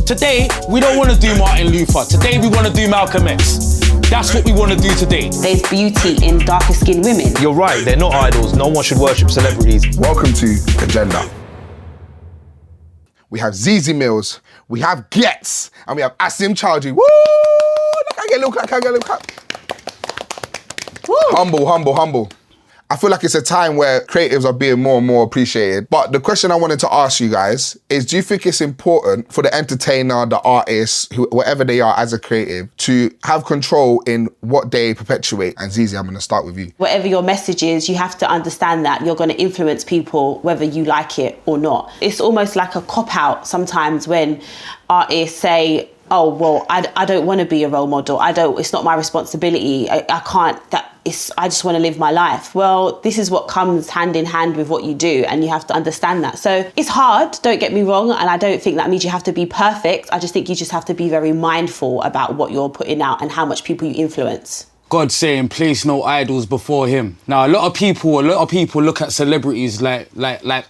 Today, we don't want to do Martin Luther. Today, we want to do Malcolm X. That's what we want to do today. There's beauty in darker skinned women. You're right, they're not idols. No one should worship celebrities. Welcome to Agenda. We have Zeze Millz, we have Ghetts, and we have Asim Chaudhry. Woo! Look, I get a little clap. Woo. Humble. I feel like it's a time where creatives are being more and more appreciated. But the question I wanted to ask you guys is, do you think it's important for the entertainer, the artist, whatever they are as a creative, to have control in what they perpetuate? And Zeze, I'm gonna start with you. Whatever your message is, you have to understand that you're gonna influence people whether you like it or not. It's almost like a cop-out sometimes when artists say, oh, well, I don't want to be a role model. It's not my responsibility. I can't, I just want to live my life. Well, this is what comes hand in hand with what you do, and you have to understand that. So it's hard, don't get me wrong, and I don't think that means you have to be perfect. I just think you just have to be very mindful about what you're putting out and how much people you influence. God saying, place no idols before him. Now, a lot of people look at celebrities like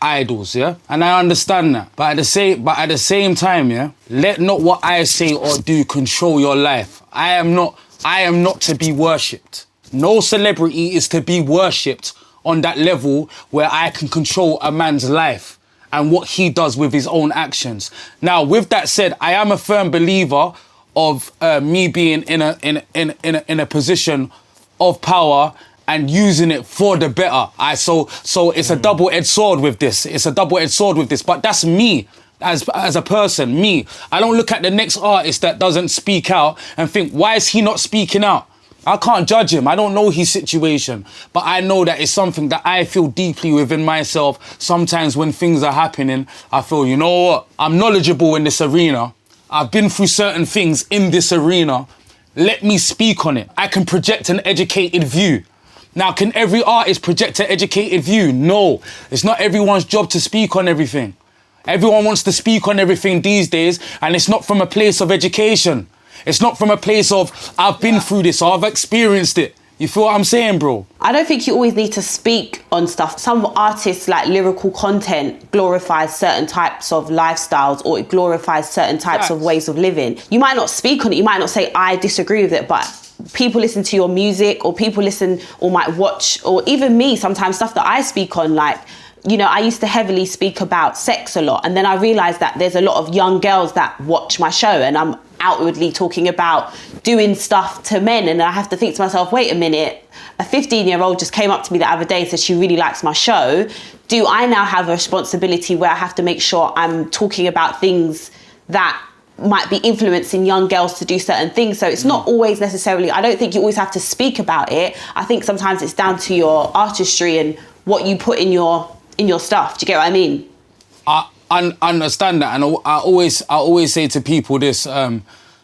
idols, yeah? And I understand that. But at the same time, yeah, let not what I say or do control your life. I am not to be worshipped. No celebrity is to be worshipped on that level where I can control a man's life and what he does with his own actions. Now, with that said, I am a firm believer of me being in a position of power and using it for the better. So it's a double-edged sword with this. But that's me as a person, me. I don't look at the next artist that doesn't speak out and think, why is he not speaking out? I can't judge him. I don't know his situation, but I know that it's something that I feel deeply within myself. Sometimes when things are happening, I feel, you know what? I'm knowledgeable in this arena. I've been through certain things in this arena. Let me speak on it. I can project an educated view. Now, can every artist project an educated view? No. It's not everyone's job to speak on everything. Everyone wants to speak on everything these days, and it's not from a place of education. It's not from a place of, I've been through this, or I've experienced it. You feel what I'm saying, bro? I don't think you always need to speak on stuff. Some artists, like lyrical content, glorifies certain types of lifestyles, or it glorifies certain types of ways of living. You might not speak on it, you might not say, I disagree with it, but people listen to your music, or people listen or might watch, or even me, sometimes stuff that I speak on, like, you know, I used to heavily speak about sex a lot, and then I realised that there's a lot of young girls that watch my show, and I'm outwardly talking about doing stuff to men, and I have to think to myself, wait a minute, a 15-year-old just came up to me the other day and said she really likes my show. Do I now have a responsibility where I have to make sure I'm talking about things that might be influencing young girls to do certain things? So it's not always necessarily, I don't think you always have to speak about it. I think sometimes it's down to your artistry and what you put in your stuff. Do you get what I mean? I understand that, and I always say to people this,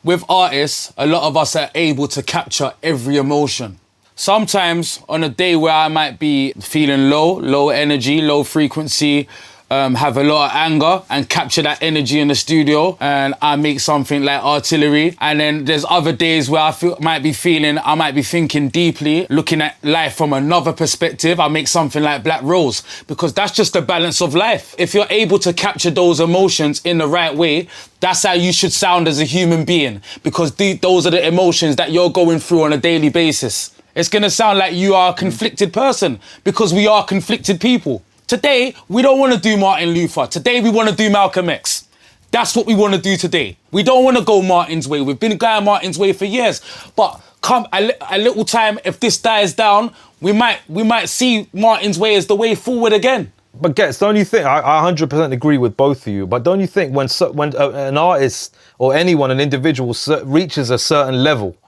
with artists, a lot of us are able to capture every emotion. Sometimes on a day where I might be feeling low energy, low frequency, have a lot of anger, and capture that energy in the studio, and I make something like Artillery. And then there's other days where I might be thinking deeply, looking at life from another perspective. I make something like Black Rose, because that's just the balance of life. If you're able to capture those emotions in the right way, that's how you should sound as a human being, because those are the emotions that you're going through on a daily basis. It's gonna sound like you are a conflicted person, because we are conflicted people. Today, we don't want to do Martin Luther. Today, we want to do Malcolm X. That's what we want to do today. We don't want to go Martin's way. We've been going Martin's way for years. But come a little time, if this dies down, we might see Martin's way as the way forward again. But Ghetts, don't you think, I 100% agree with both of you, but don't you think when an artist or anyone, an individual reaches a certain level,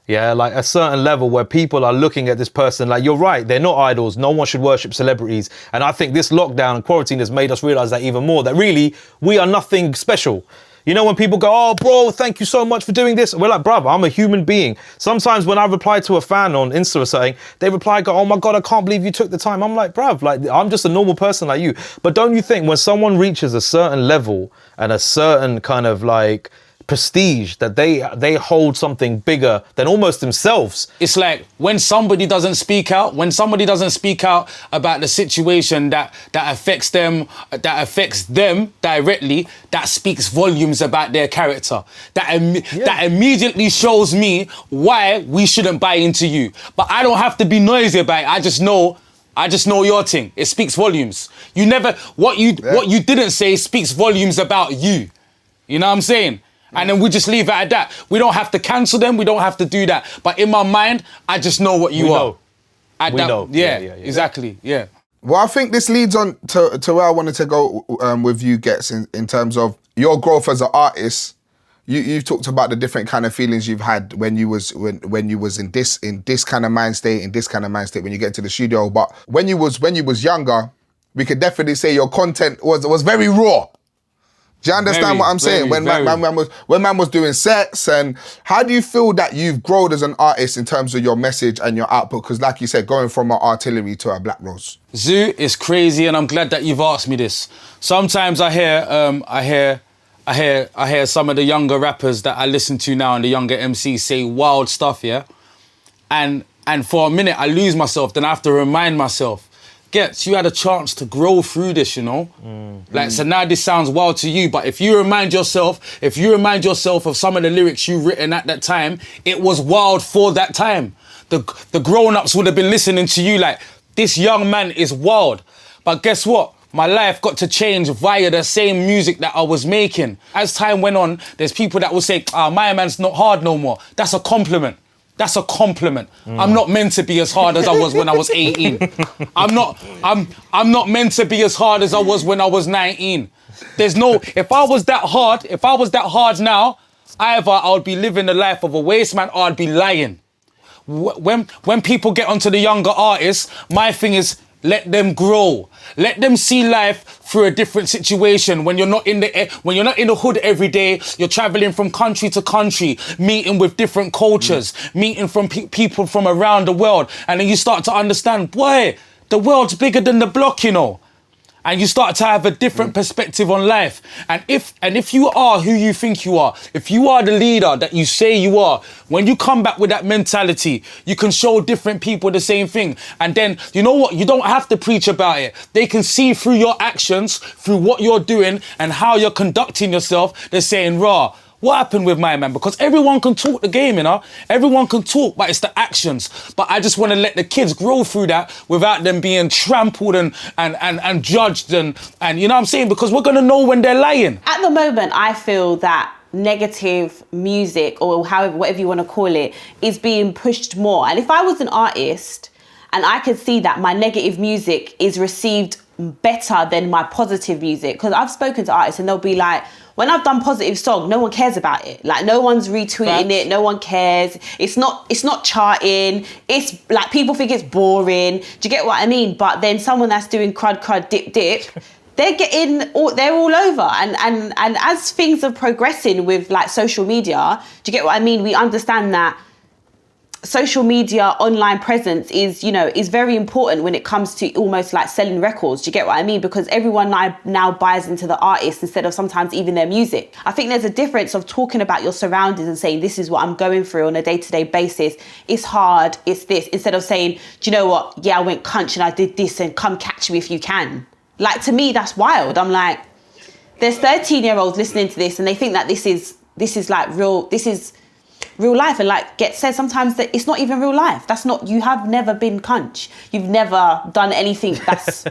yeah, like a certain level where people are looking at this person, like, you're right, they're not idols, no one should worship celebrities. And I think this lockdown and quarantine has made us realise that even more, that really, we are nothing special. You know, when people go, oh, bro, thank you so much for doing this. We're like, bruv, I'm a human being. Sometimes when I reply to a fan on Insta or something, they reply, go, oh my God, I can't believe you took the time. I'm like, bruv, like, I'm just a normal person like you. But don't you think when someone reaches a certain level and a certain kind of like prestige, that they hold something bigger than almost themselves. It's like when somebody doesn't speak out about the situation that affects them directly, that speaks volumes about their character. That immediately shows me why we shouldn't buy into you. But I don't have to be noisy about it. I just know your thing. It speaks volumes. What you didn't say speaks volumes about you. You know what I'm saying? And then we just leave it at that. We don't have to cancel them. We don't have to do that. But in my mind, I just know what you are. We know. Yeah, exactly. Yeah. Well, I think this leads on to where I wanted to go with you, Ghetts, in terms of your growth as an artist. You've talked about the different kind of feelings you've had when you was in this kind of mind state, when you get to the studio. But when you was younger, we could definitely say your content was very raw. Do you understand what I'm saying? When man was doing sets, and how do you feel that you've grown as an artist in terms of your message and your output? Because like you said, going from an artillery to a Black Rose. Zuu is crazy, and I'm glad that you've asked me this. Sometimes I hear some of the younger rappers that I listen to now and the younger MCs say wild stuff, yeah? And for a minute I lose myself, then I have to remind myself, Ghetts, you had a chance to grow through this, you know? So now this sounds wild to you, but if you remind yourself of some of the lyrics you've written at that time, it was wild for that time. The grown-ups would have been listening to you like, this young man is wild. But guess what? My life got to change via the same music that I was making. As time went on, there's people that will say, my man's not hard no more. That's a compliment. That's a compliment. I'm not meant to be as hard as I was when I was 18. I'm not meant to be as hard as I was when I was 19. If I was that hard now, either I would be living the life of a waste man or I'd be lying. When people get onto the younger artists, my thing is, let them grow. Let them see life through a different situation. When you're not in the hood every day, you're traveling from country to country, meeting with different cultures, meeting from people from around the world, and then you start to understand, boy, the world's bigger than the block, you know. And you start to have a different perspective on life. And if you are who you think you are, if you are the leader that you say you are, when you come back with that mentality, you can show different people the same thing. And then, you know what? You don't have to preach about it. They can see through your actions, through what you're doing and how you're conducting yourself. They're saying, rah, what happened with my man? Because everyone can talk the game, you know? Everyone can talk, but it's the actions. But I just want to let the kids grow through that without them being trampled and judged and you know what I'm saying? Because we're going to know when they're lying. At the moment, I feel that negative music, or whatever you want to call it, is being pushed more. And if I was an artist and I could see that my negative music is received better than my positive music, because I've spoken to artists and they'll be like, when I've done positive song, no one cares about it. Like, no one's retweeting it, no one cares. It's not charting. It's like, people think it's boring. Do you get what I mean? But then someone that's doing crud, dip, they're all over. And as things are progressing with like social media, do you get what I mean? We understand that social media online presence is very important when it comes to almost like selling records. Do you get what I mean? Because everyone now buys into the artist instead of sometimes even their music. I think there's a difference of talking about your surroundings and saying, this is what I'm going through on a day-to-day basis. It's hard, it's this, instead of saying, do you know what? Yeah, I went cunch and I did this and come catch me if you can. Like, to me, that's wild. I'm like, there's 13-year-olds listening to this and they think that this is like real, this is real life. And like Ghetts said, sometimes that it's not even real life. You have never been cunch. You've never done anything that's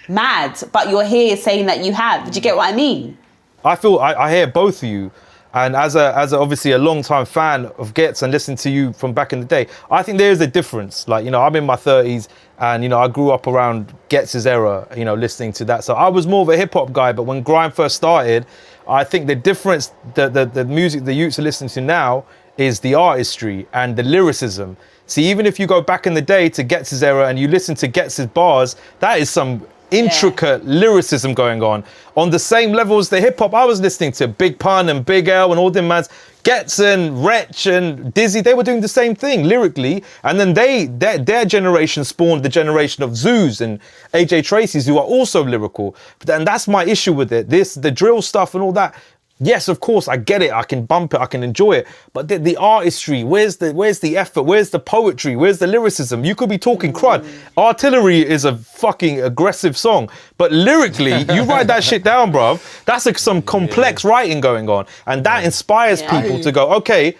mad, but you're here saying that you have. Do you get what I mean? I hear both of you. And as obviously a long-time fan of Ghetts and listening to you from back in the day, I think there is a difference. Like, you know, I'm in my 30s and, you know, I grew up around Ghetts' era, you know, listening to that. So I was more of a hip-hop guy, but when grime first started, I think the difference, the music the youths are listening to now is the artistry and the lyricism. See, even if you go back in the day to Ghetts' era and you listen to Ghetts' bars, that is some intricate lyricism going on the same level as the hip hop I was listening to. Big Pun and Big L and all them mans. Ghetts and Wretch and Dizzy, they were doing the same thing lyrically. And then their generation spawned the generation of Zoos and AJ Tracy's, who are also lyrical. And that's my issue with it. The drill stuff and all that, Yes, of course, I get it. I can bump it. I can enjoy it. But the artistry, where's the effort? Where's the poetry? Where's the lyricism? You could be talking crud. Artillery is a fucking aggressive song, but lyrically, you write that shit down, bruv. That's some complex writing going on, and that inspires people to go, okay,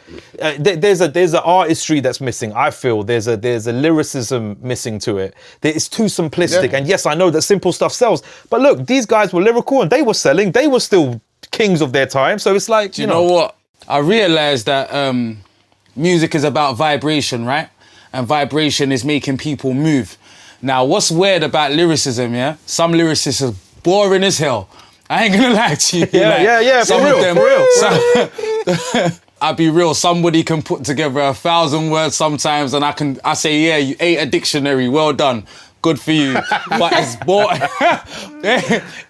there's an artistry that's missing. I feel there's a lyricism missing to it. It's too simplistic. And yes, I know that simple stuff sells, but look, these guys were lyrical and they were selling. They were still kings of their time. So it's like, you know what? I realized that music is about vibration, right? And vibration is making people move. Now, what's weird about lyricism, yeah? Some lyricists are boring as hell. I ain't gonna lie to you. For real. I'll be real, somebody can put together 1,000 words sometimes and I say, yeah, you ate a dictionary, well done. Good for you. But it's bored.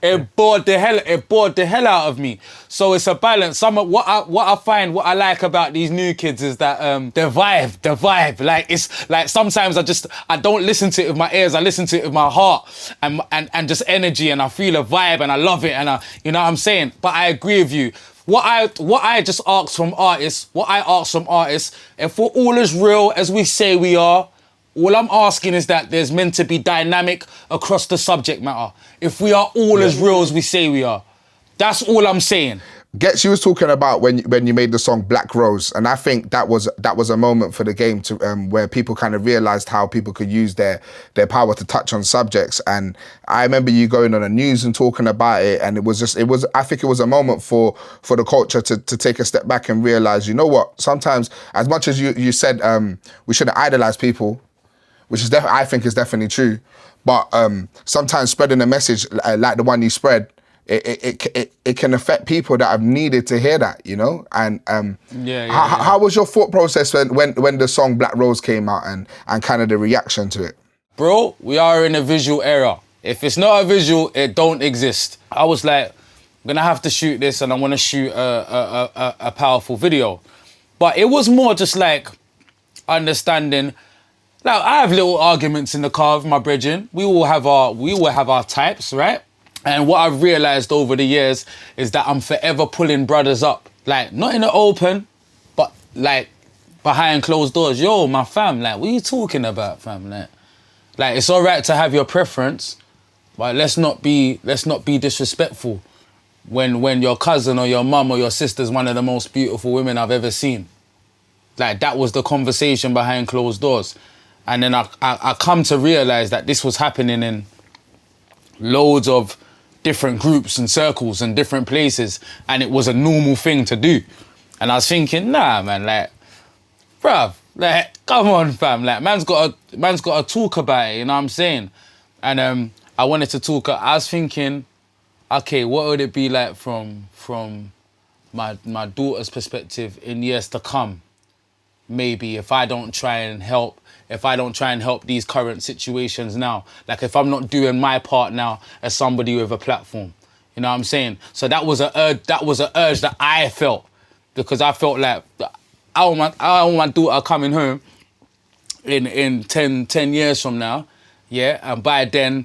it bored the hell out of me. So it's a balance. What I like about these new kids is that the vibe. Like it's like sometimes I don't listen to it with my ears, I listen to it with my heart and just energy, and I feel a vibe and I love it, and you know what I'm saying? But I agree with you. What I just ask from artists, if we're all as real as we say we are, all I'm asking is that there's meant to be dynamic across the subject matter. If we are all as real as we say we are, that's all I'm saying. Ghetts, you was talking about when you made the song Black Rose, and I think that was a moment for the game to where people kind of realised how people could use their power to touch on subjects. And I remember you going on the news and talking about it, and I think it was a moment for the culture to take a step back and realise, you know what? Sometimes, as much as you said we shouldn't idolise people, which is I think is definitely true, but sometimes spreading a message like the one you spread, it can affect people that have needed to hear that, you know? And how was your thought process when the song Black Rose came out and kind of the reaction to it? Bro, we are in a visual era. If it's not a visual, it don't exist. I was like, I'm gonna have to shoot this and I wanna shoot a powerful video. But it was more just like understanding. Now, I have little arguments in the car with my brethren. We all have our types, right? And what I've realised over the years is that I'm forever pulling brothers up. Like, not in the open, but like behind closed doors. Yo, my fam, like, what are you talking about, fam? Like it's all right to have your preference, but let's not be disrespectful when your cousin or your mum or your sister's one of the most beautiful women I've ever seen. Like, that was the conversation behind closed doors. And then I come to realise that this was happening in loads of different groups and circles and different places, and it was a normal thing to do. And I was thinking, nah, man, like, bruv, like, come on, fam, like, man's got to talk about it, you know what I'm saying? And I wanted to talk. I was thinking, okay, what would it be like from my daughter's perspective in years to come? Maybe if I don't try and help these current situations now, like if I'm not doing my part now as somebody with a platform, you know what I'm saying? So that was an urge that I felt, because I felt like I want my daughter coming home in 10 years from now, yeah, and by then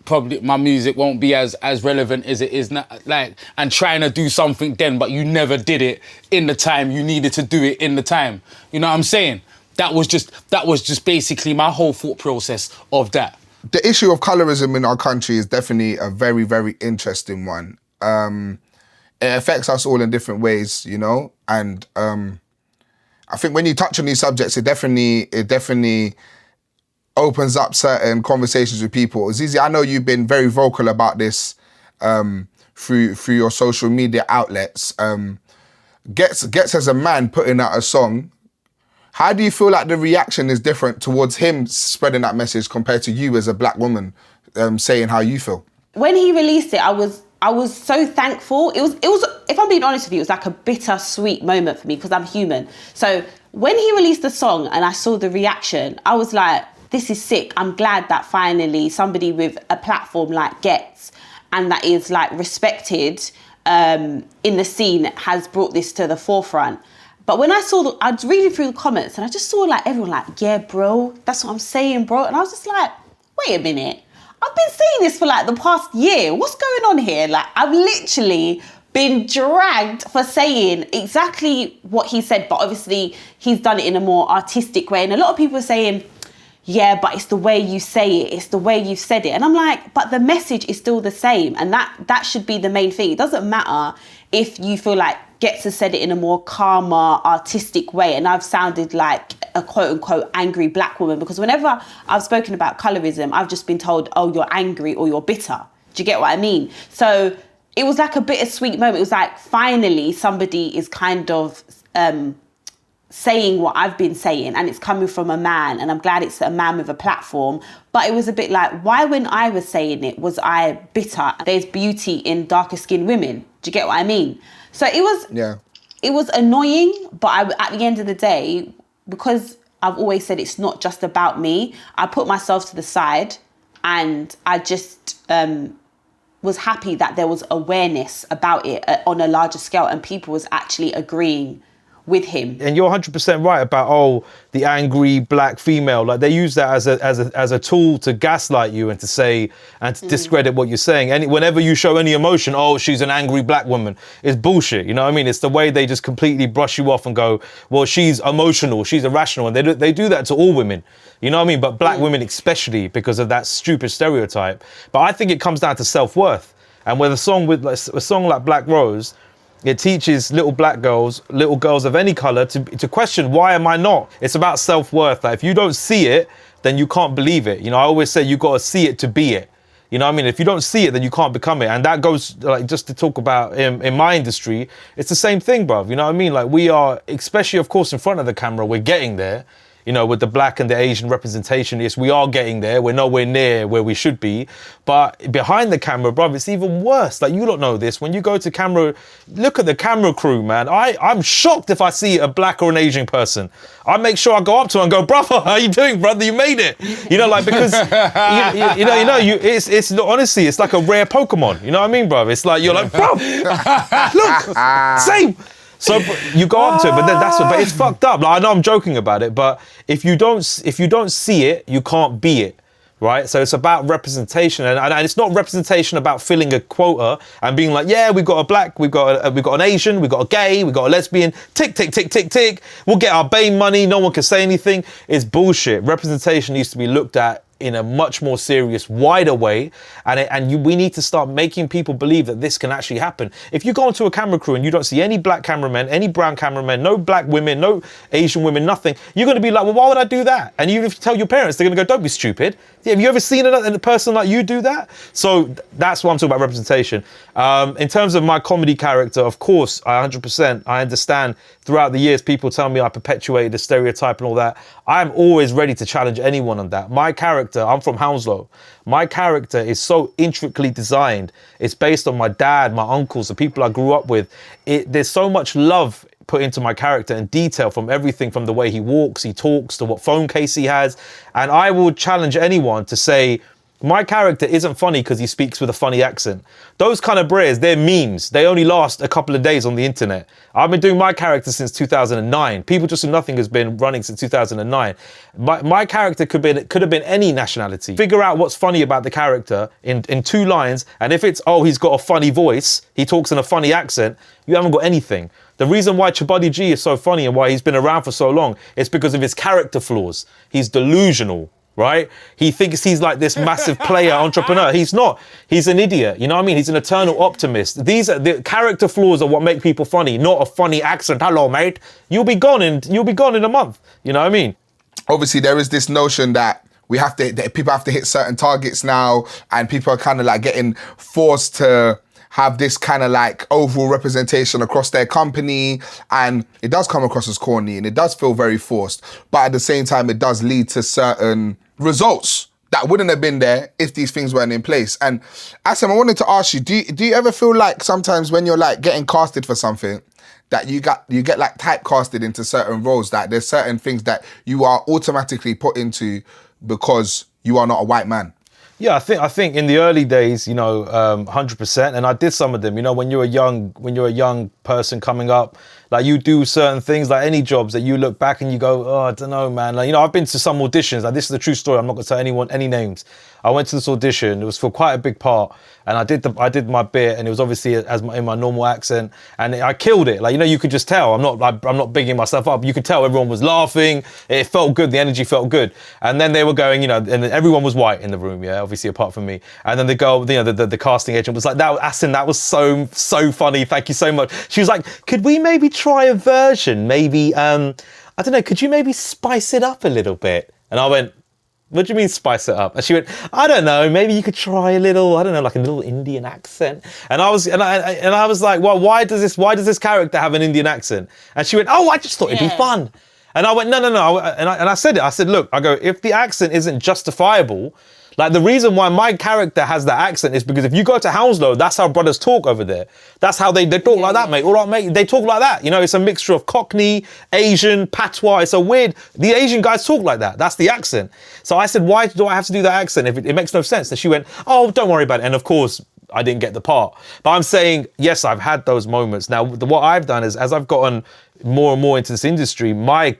probably my music won't be as relevant as it is now, like, and trying to do something then, but you never did it in the time you needed to do it in the time. You know what I'm saying? That was just basically my whole thought process of that. The issue of colorism in our country is definitely a very, very interesting one. It affects us all in different ways, you know, and I think when you touch on these subjects, it definitely opens up certain conversations with people. Zeze, I know you've been very vocal about this through your social media outlets. Ghetts as a man putting out a song, how do you feel like the reaction is different towards him spreading that message compared to you as a black woman saying how you feel? When he released it, I was so thankful. It was, if I'm being honest with you, it was like a bittersweet moment for me because I'm human. So when he released the song and I saw the reaction, I was like, this is sick. I'm glad that finally somebody with a platform like Ghetts and that is like respected in the scene has brought this to the forefront. But when I was reading through the comments and I just saw like everyone like, yeah, bro, that's what I'm saying, bro. And I was just like, wait a minute. I've been saying this for like the past year. What's going on here? Like, I've literally been dragged for saying exactly what he said, but obviously he's done it in a more artistic way. And a lot of people are saying, yeah, but it's the way you say it. It's the way you said it. And I'm like, but the message is still the same. And that should be the main thing. It doesn't matter if you feel like Ghetts has said it in a more calmer, artistic way. And I've sounded like a quote unquote angry black woman, because whenever I've spoken about colorism, I've just been told, oh, you're angry or you're bitter. Do you get what I mean? So it was like a bittersweet moment. It was like, finally, somebody is kind of saying what I've been saying, and it's coming from a man, and I'm glad it's a man with a platform. But it was a bit like, why when I was saying it was I bitter? There's beauty in darker skinned women. Do you get what I mean? So it was annoying, but at the end of the day, because I've always said it's not just about me, I put myself to the side, and I just was happy that there was awareness about it on a larger scale, and people was actually agreeing with him. And you're 100% right about, the angry black female. Like, they use that as a tool to gaslight you and to say, and to discredit what you're saying. And whenever you show any emotion, she's an angry black woman. It's bullshit, you know what I mean? It's the way they just completely brush you off and go, well, she's emotional, she's irrational. And they do that to all women, you know what I mean? But black women especially, because of that stupid stereotype. But I think it comes down to self-worth. And with a song like Black Rose, it teaches little black girls, little girls of any color, to question, why am I not? It's about self-worth. Like, if you don't see it, then you can't believe it. You know, I always say you got to see it to be it. You know what I mean? If you don't see it, then you can't become it. And that goes, like, just to talk about in my industry, it's the same thing, bruv. You know what I mean? Like, we are, especially, of course, in front of the camera, we're getting there. You know, with the black and the Asian representation, yes, we are getting there. We're nowhere near where we should be. But behind the camera, bruv, it's even worse. Like, you don't know this. When you go to camera, look at the camera crew, man. I'm shocked if I see a black or an Asian person. I make sure I go up to them and go, brother, how you doing, brother? You made it. You know, like, because, it's honestly, it's like a rare Pokemon. You know what I mean, bruv? It's like, you're like, bruv, look, same. So you go up to it, but it's fucked up. Like, I know I'm joking about it, but if you don't see it, you can't be it, right? So it's about representation, and it's not representation about filling a quota and being like, yeah, we've got a black, we've got an Asian, we've got a gay, we've got a lesbian, tick, tick, tick, tick, tick. We'll get our BAME money. No one can say anything. It's bullshit. Representation needs to be looked at in a much more serious, wider way, we need to start making people believe that this can actually happen. If you go onto a camera crew and you don't see any black cameramen, any brown cameramen, no black women, no Asian women, nothing, you're going to be like, well, why would I do that? And even if you tell your parents, they're going to go, don't be stupid. Yeah, have you ever seen a person like you do that? So that's what I'm talking about, representation. In terms of my comedy character, of course, I understand throughout the years, people tell me I perpetuated the stereotype and all that. I'm always ready to challenge anyone on that. My character, I'm from Hounslow. My character is so intricately designed. It's based on my dad, my uncles, the people I grew up with. There's so much love put into my character and detail, from everything from the way he walks, he talks, to what phone case he has. And I will challenge anyone to say, my character isn't funny because he speaks with a funny accent. Those kind of brares, they're memes. They only last a couple of days on the internet. I've been doing my character since 2009. People Just Do Nothing has been running since 2009. My character could have been any nationality. Figure out what's funny about the character in 2 lines, and if it's, he's got a funny voice, he talks in a funny accent, you haven't got anything. The reason why Chibadi G is so funny and why he's been around for so long is because of his character flaws. He's delusional. Right? He thinks he's like this massive player entrepreneur. He's not. He's an idiot. You know what I mean? He's an eternal optimist. These are the character flaws are what make people funny, not a funny accent. Hello, mate. You'll be gone in a month. You know what I mean? Obviously, there is this notion that people have to hit certain targets now, and people are kind of like getting forced to have this kind of like overall representation across their company, and it does come across as corny and it does feel very forced, but at the same time it does lead to certain results that wouldn't have been there if these things weren't in place. And Asim, I wanted to ask you, do you ever feel like sometimes when you're like getting casted for something that you get like typecasted into certain roles, that there's certain things that you are automatically put into because you are not a white man? Yeah, I think in the early days, 100%, and I did some of them. You know, when you're a young person coming up, Like you do certain things, like any jobs that you look back and you go, oh, I don't know, man. Like, you know, I've been to some auditions. Like, this is a true story. I'm not gonna tell anyone any names. I went to this audition. It was for quite a big part, and I did my bit, and it was obviously in my normal accent, and I killed it. Like, you know, you could just tell. I'm not bigging myself up. You could tell everyone was laughing. It felt good. The energy felt good. And then they were going, you know, and then everyone was white in the room, yeah, obviously apart from me. And then the girl, you know, the casting agent was like, Asim, that was so funny. Thank you so much. She was like, could we maybe try a version? Maybe, I don't know, could you maybe spice it up a little bit? And I went, what do you mean spice it up? And she went, I don't know, maybe you could try a little, I don't know, like a little Indian accent. And I was like, well, why does this character have an Indian accent? And she went, oh, I just thought it'd be fun. And I went, no. And I said it. I said, look, I go, if the accent isn't justifiable, like the reason why my character has that accent is because if you go to Hounslow, that's how brothers talk over there. That's how they talk like that, mate. All right, mate, they talk like that. You know, it's a mixture of Cockney, Asian, patois. It's a weird, the Asian guys talk like that. That's the accent. So I said, why do I have to do that accent if it makes no sense? And she went, oh, don't worry about it. And of course, I didn't get the part. But I'm saying, yes, I've had those moments. Now, what I've done is, as I've gotten more and more into this industry, my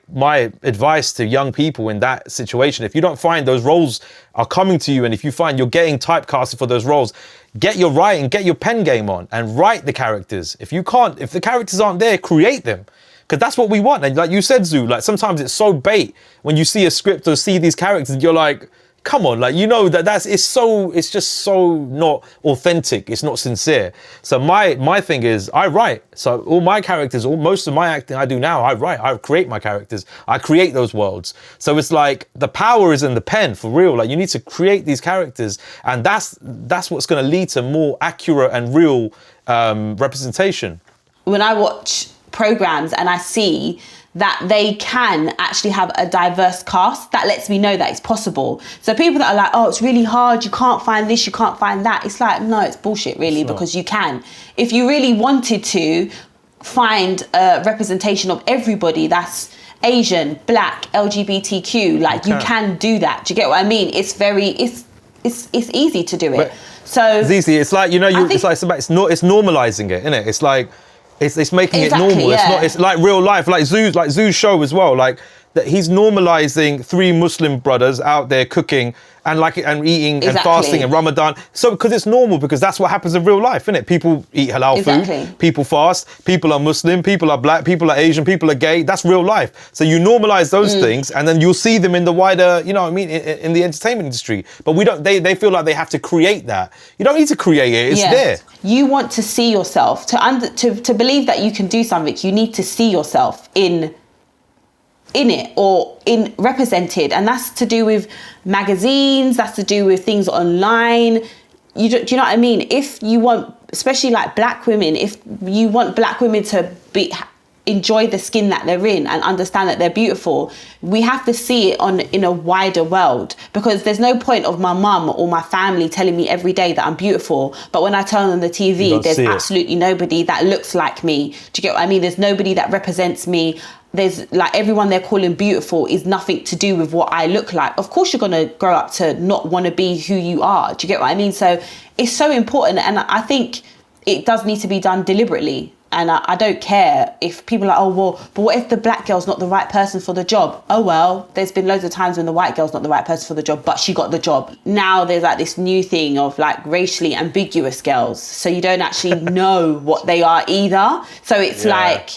advice to young people in that situation, if you don't find those roles are coming to you, and if you find you're getting typecasted for those roles, get your writing, get your pen game on and write the characters. If the characters aren't there, create them. Because that's what we want. And like you said, Zuu, like sometimes it's so bait when you see a script or see these characters, you're like, come on, like, you know, it's just so not authentic. It's not sincere. So my thing is, I write. So all my characters, most of my acting I do now, I write. I create my characters. I create those worlds. So it's like the power is in the pen, for real. Like, you need to create these characters, and that's what's going to lead to more accurate and real representation. When I watch programs and I see that they can actually have a diverse cast, that lets me know that it's possible. So people that are like, oh, it's really hard, you can't find this, you can't find that. It's like, no, it's bullshit, really, because you can. If you really wanted to find a representation of everybody that's Asian, Black, LGBTQ, like you can do that. Do you get what I mean? It's easy to do it. So it's easy. It's like, you know, it's normalizing it, isn't it? It's like, it's making it normal. Yeah. It's like real life, like Zoo's show as well. Like that, he's normalizing 3 Muslim brothers out there cooking and eating and fasting and Ramadan. So because it's normal, because that's what happens in real life, isn't it? People eat halal food, people fast, people are Muslim, people are Black, people are Asian, people are gay. That's real life. So you normalize those things, and then you'll see them in the wider, you know what I mean, in the entertainment industry. But we don't. They feel like they have to create that. You don't need to create it. It's there. You want to see yourself to believe that you can do something. You need to see yourself in it or in represented, and that's to do with magazines, that's to do with things online. Do you know what I mean? If you want, especially like Black women, if you want Black women to enjoy the skin that they're in and understand that they're beautiful, we have to see it in a wider world, because there's no point of my mum or my family telling me every day that I'm beautiful, but when I turn on the TV, there's absolutely nobody that looks like me. Do you get what I mean? There's nobody that represents me. There's like, everyone they're calling beautiful is nothing to do with what I look like. Of course you're going to grow up to not want to be who you are. Do you get what I mean? So it's so important, and I think it does need to be done deliberately. And I don't care if people are like, oh, well, but what if the Black girl's not the right person for the job? Oh, well, there's been loads of times when the white girl's not the right person for the job, but she got the job. Now there's like this new thing of like racially ambiguous girls. So you don't actually know what they are either. So it's like,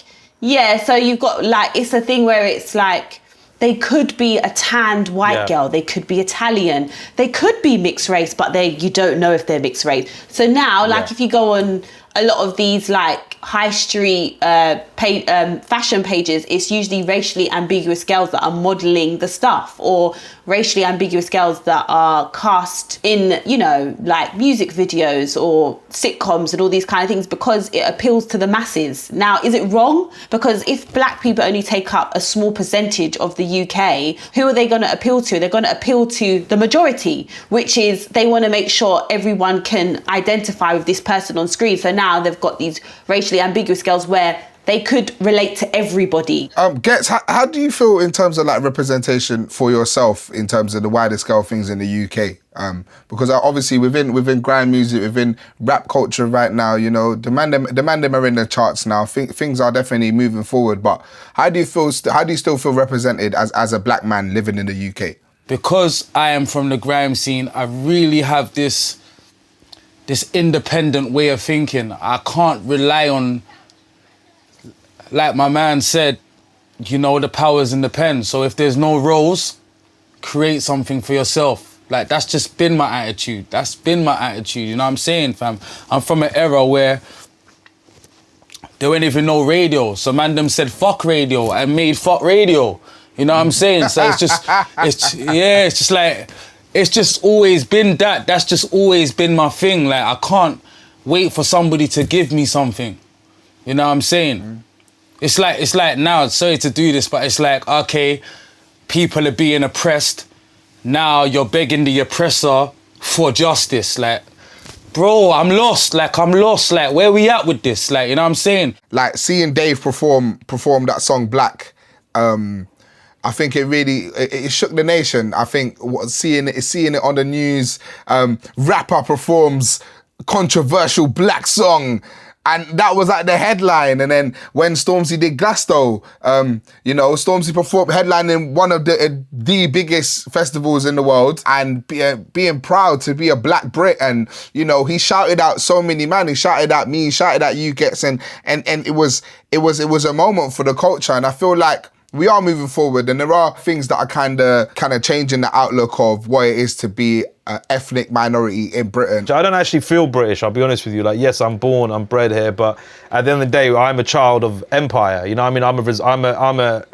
so you've got like, it's a thing where it's like, they could be a tanned white girl, they could be Italian, they could be mixed race, but you don't know if they're mixed race. So now, like if you go on a lot of these like high street fashion pages, it's usually racially ambiguous girls that are modeling the stuff, or racially ambiguous girls that are cast in, you know, like music videos or sitcoms and all these kind of things, because it appeals to the masses. Now, is it wrong? Because if Black people only take up a small percentage of the UK, who are they going to appeal to? They're going to appeal to the majority, which is they want to make sure everyone can identify with this person on screen. So now they've got these racially ambiguous girls where they could relate to everybody. Ghetts, how do you feel in terms of like representation for yourself in terms of the wider scale of things in the UK? Because obviously within grime music, within rap culture right now, you know, the man them are in the charts now. Things are definitely moving forward. But how do you still feel represented as a black man living in the UK? Because I am from the grime scene, I really have this independent way of thinking. I can't rely on, like my man said, you know, the power's in the pen. So if there's no roles, create something for yourself. Like, that's just been my attitude. That's been my attitude, you know what I'm saying, fam? I'm from an era where there weren't even no radio. So man them said, fuck radio, and made fuck radio. You know what I'm saying? So it's just always been that. That's just always been my thing. Like, I can't wait for somebody to give me something. You know what I'm saying? It's like now, sorry to do this, but it's like, okay, people are being oppressed. Now you're begging the oppressor for justice. Like, bro, I'm lost. Like, where we at with this? Like, you know what I'm saying? Like, seeing Dave perform that song Black, I think it really it shook the nation. I think seeing it on the news, rapper performs controversial black song, and that was like the headline. And then when Stormzy did Glasgow, you know, Stormzy performed headlining one of the biggest festivals in the world, and being proud to be a black Brit. And you know, he shouted out so many man. He shouted at me, he shouted at you, Ghetts, and it was a moment for the culture. And I feel like we are moving forward, and there are things that are kind of changing the outlook of what it is to be an ethnic minority in Britain. I don't actually feel British, I'll be honest with you. Like, yes, I'm bred here, but at the end of the day, I'm a child of empire. You know what I mean? I'm a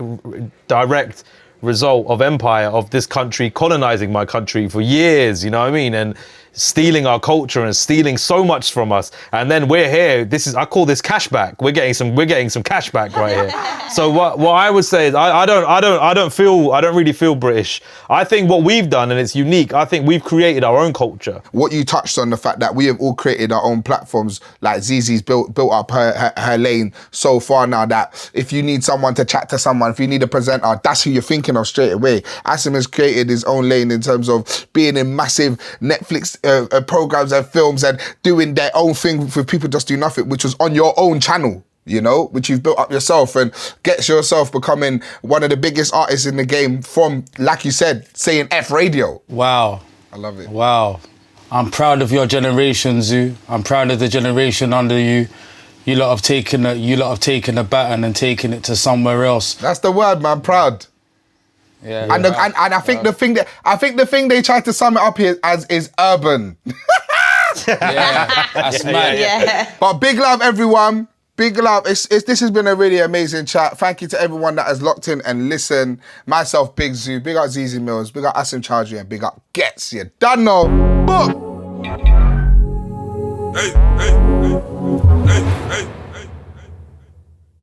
direct result of empire, of this country colonizing my country for years, you know what I mean? And stealing our culture and stealing so much from us, and then we're here. I call this cashback. We're getting some cash back right here. So what I would say is I don't really feel British. I think what we've done, and it's unique, I think we've created our own culture. What you touched on, the fact that we have all created our own platforms, like Zeze's built up her lane so far now, that if you need someone to chat to someone, if you need a presenter, that's who you're thinking of straight away. Asim has created his own lane in terms of being in massive Netflix programs and films and doing their own thing for People Just Do Nothing, which was on your own channel, you know, which you've built up yourself, and gets yourself becoming one of the biggest artists in the game from, like you said, saying F radio. Wow. I love it. Wow. I'm proud of your generation, Zuu. I'm proud of the generation under you. You lot have taken the baton and taken it to somewhere else. That's the word, man. Proud. Yeah, and I think the thing they tried to sum it up here as is urban. Yeah, that's mad. Yeah. But big love, everyone. Big love. This has been a really amazing chat. Thank you to everyone that has locked in and listened. Myself, Big Zuu. Big up Zeze Millz. Big up Asim Chaudhry, and big up Ghetts. You done know. Boom. Hey.